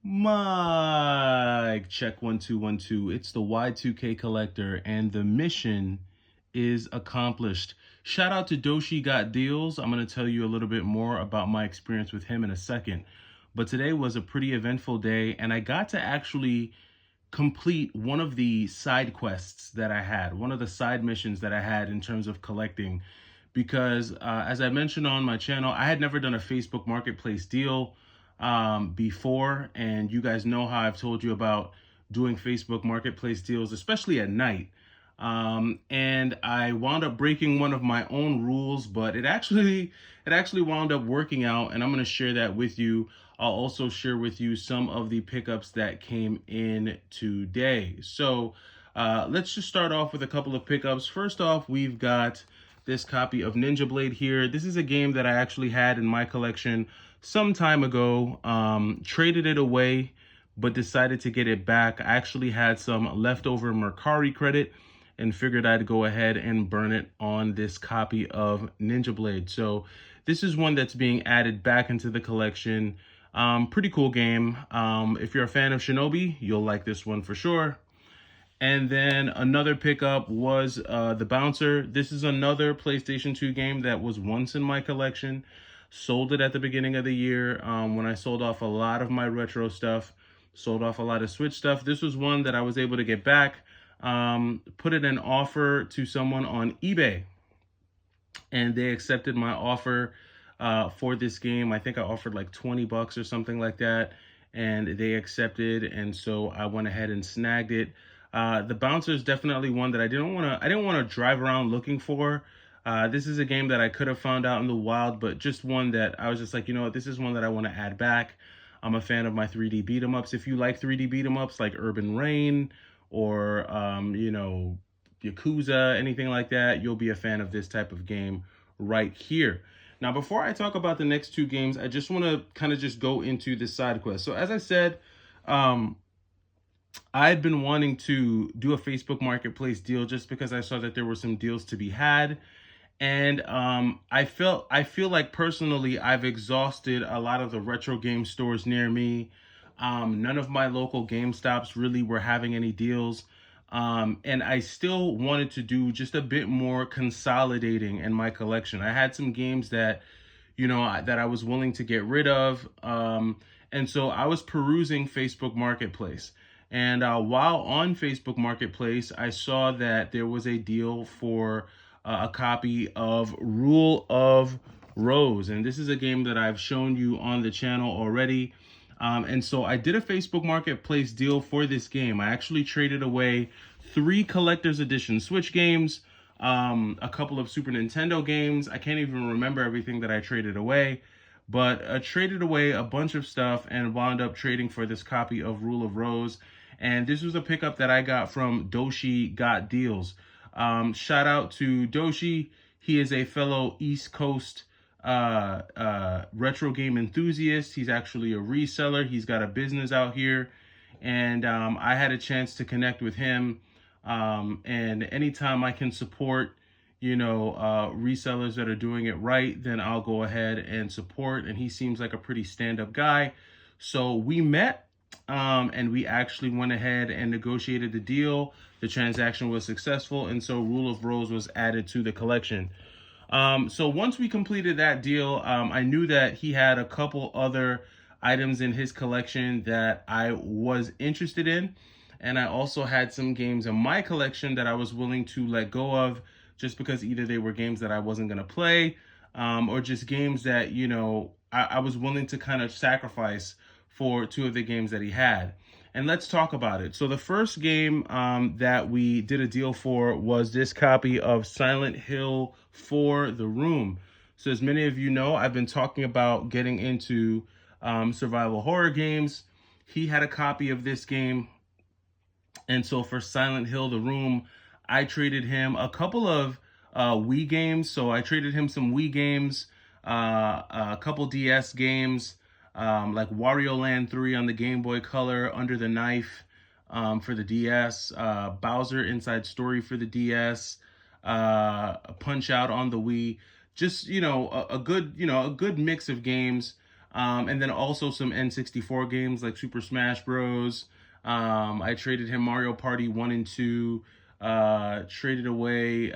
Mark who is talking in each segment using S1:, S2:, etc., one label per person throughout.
S1: Mike, check 1 2 1 2. It's the Y2K collector, and the mission is accomplished. Shout out to Doshi Got Deals. I'm going to tell you a little bit more about my experience with him in a second. But today was a pretty eventful day, and I got to actually complete one of the side quests that I had, one of the side missions that I had in terms of collecting. Because as I mentioned on my channel, I had never done a Facebook Marketplace deal before. And you guys know how I've told you about doing Facebook Marketplace deals, especially at night. And I wound up breaking one of my own rules, but it actually wound up working out, and I'm going to share that with you. I'll also share with you some of the pickups that came in today. So let's just start off with a couple of pickups. First off, we've got this copy of Ninja Blade here. This is a game that I actually had in my collection some time ago, traded it away, but decided to get it back. I actually had some leftover Mercari credit and figured I'd go ahead and burn it on this copy of Ninja Blade. So this is one that's being added back into the collection. Pretty cool game. If you're a fan of Shinobi, you'll like this one for sure. And then another pickup was The Bouncer. This is another PlayStation 2 game that was once in my collection. Sold it at the beginning of the year when I sold off a lot of my retro stuff, sold off a lot of Switch stuff. This was one that I was able to get back, put it in offer to someone on eBay, and they accepted my offer for this game. I think I offered like 20 bucks or something like that, and they accepted, and so I went ahead and snagged it. The Bouncer is definitely one that I didn't want to drive around looking for. This is a game that I could have found out in the wild, but just one that I was just like, you know what, this is one that I want to add back. I'm a fan of my 3D beat 'em ups. If you like 3D beat 'em ups like Urban Reign or Yakuza, anything like that, you'll be a fan of this type of game right here. Now, before I talk about the next two games, I just want to kind of just go into this side quest. So as I said, I'd been wanting to do a Facebook Marketplace deal just because I saw that there were some deals to be had. And I feel like personally I've exhausted a lot of the retro game stores near me. None of my local GameStops really were having any deals. And I still wanted to do just a bit more consolidating in my collection. I had some games that, that I was willing to get rid of. And so I was perusing Facebook Marketplace. And while on Facebook Marketplace, I saw that there was a deal for a copy of Rule of Rose. And this is a game that I've shown you on the channel already. And so I did a Facebook Marketplace deal for this game. I actually traded away 3 collector's edition Switch games, a couple of Super Nintendo games. I can't even remember everything that I traded away, but traded away a bunch of stuff and wound up trading for this copy of Rule of Rose. And this was a pickup that I got from Doshi Got Deals. Shout out to Doshi. He is a fellow East Coast retro game enthusiast. He's actually a reseller. He's got a business out here, and I had a chance to connect with him. And anytime I can support, resellers that are doing it right, then I'll go ahead and support. And he seems like a pretty stand-up guy. So we met. And we actually went ahead and negotiated the deal. The transaction was successful, and so Rule of Rose was added to the collection. So once we completed that deal, I knew that he had a couple other items in his collection that I was interested in, and I also had some games in my collection that I was willing to let go of just because either they were games that I wasn't going to play, or just games that, I was willing to kind of sacrifice for 2 of the games that he had. And let's talk about it. So the first game that we did a deal for was this copy of Silent Hill 4: The Room. So as many of you know, I've been talking about getting into survival horror games. He had a copy of this game. And so for Silent Hill: The Room, I traded him a couple of Wii games. So I traded him some Wii games, a couple DS games, like Wario Land 3 on the Game Boy Color, Under the Knife for the DS, Bowser Inside Story for the DS, Punch Out on the Wii. Just, a good mix of games. And then also some N64 games like Super Smash Bros. I traded him Mario Party 1 and 2. Traded away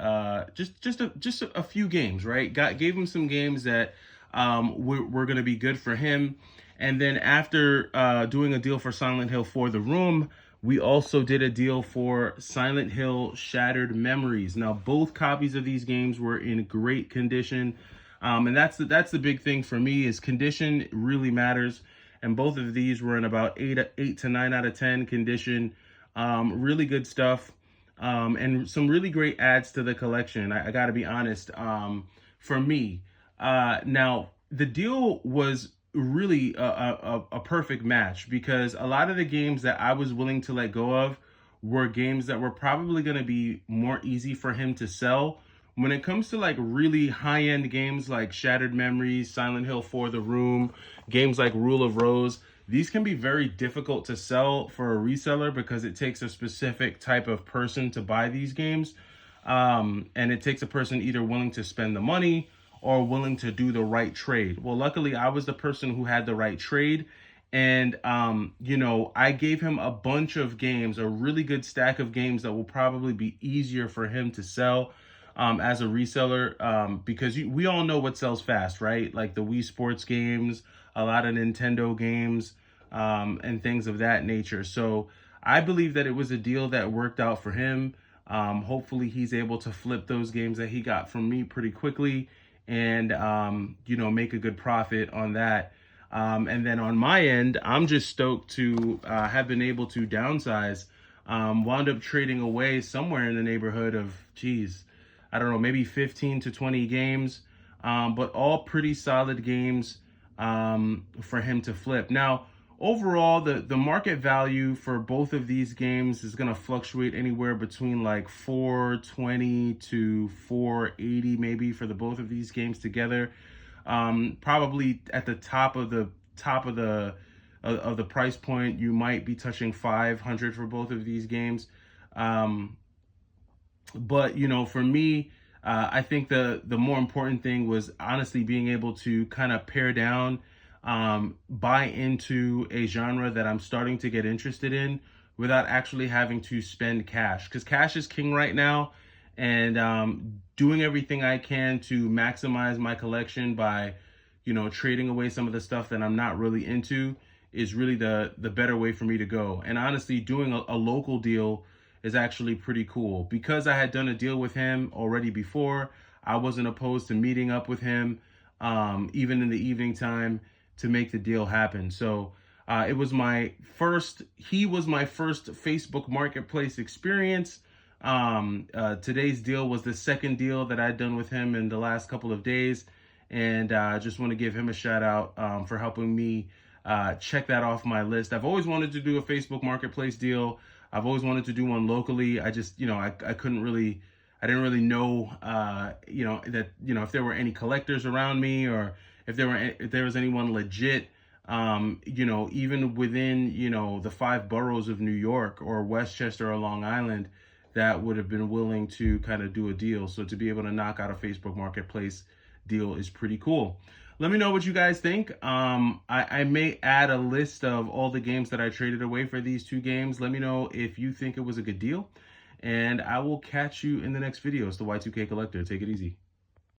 S1: just a few games, right? Gave him some games that were going to be good for him. And then after doing a deal for Silent Hill for the Room, we also did a deal for Silent Hill Shattered Memories. Now, both copies of these games were in great condition. And that's the big thing for me, is condition really matters. And both of these were in about 8 to 9 out of 10 condition. Really good stuff. And some really great adds to the collection. I got to be honest. For me, now the deal was really a perfect match, because a lot of the games that I was willing to let go of were games that were probably going to be more easy for him to sell. When it comes to like really high-end games like Shattered Memories, Silent Hill for the Room, games like Rule of Rose, these can be very difficult to sell for a reseller, because it takes a specific type of person to buy these games. And it takes a person either willing to spend the money or willing to do the right trade. Well, luckily, I was the person who had the right trade. And, I gave him a bunch of games, a really good stack of games that will probably be easier for him to sell as a reseller, because we all know what sells fast, right? Like the Wii Sports games, a lot of Nintendo games, and things of that nature. So I believe that it was a deal that worked out for him. Hopefully he's able to flip those games that he got from me pretty quickly, and, make a good profit on that. And then on my end, I'm just stoked to have been able to downsize. Wound up trading away somewhere in the neighborhood of, I don't know, maybe 15 to 20 games, but all pretty solid games for him to flip. Now, overall, the market value for both of these games is going to fluctuate anywhere between like 420 to 480 maybe for the both of these games together. Probably at the top of the price point, you might be touching 500 for both of these games. But for me, I think the more important thing was honestly being able to kind of pare down, buy into a genre that I'm starting to get interested in without actually having to spend cash, because cash is king right now. And doing everything I can to maximize my collection by trading away some of the stuff that I'm not really into is really the better way for me to go. And honestly, doing a local deal is actually pretty cool, because I had done a deal with him already before. I wasn't opposed to meeting up with him, even in the evening time, to make the deal happen. So he was my first Facebook Marketplace experience. Today's deal was the second deal that I'd done with him in the last couple of days. And I just want to give him a shout out for helping me check that off my list. I've always wanted to do a Facebook Marketplace deal. I've always wanted to do one locally. I just, I didn't really know, that, if there were any collectors around me, or if there was anyone legit, even within, the 5 boroughs of New York or Westchester or Long Island, that would have been willing to kind of do a deal. So to be able to knock out a Facebook Marketplace deal is pretty cool. Let me know what you guys think. I may add a list of all the games that I traded away for these 2 games. Let me know if you think it was a good deal. And I will catch you in the next video. It's the Y2K Collector. Take it easy.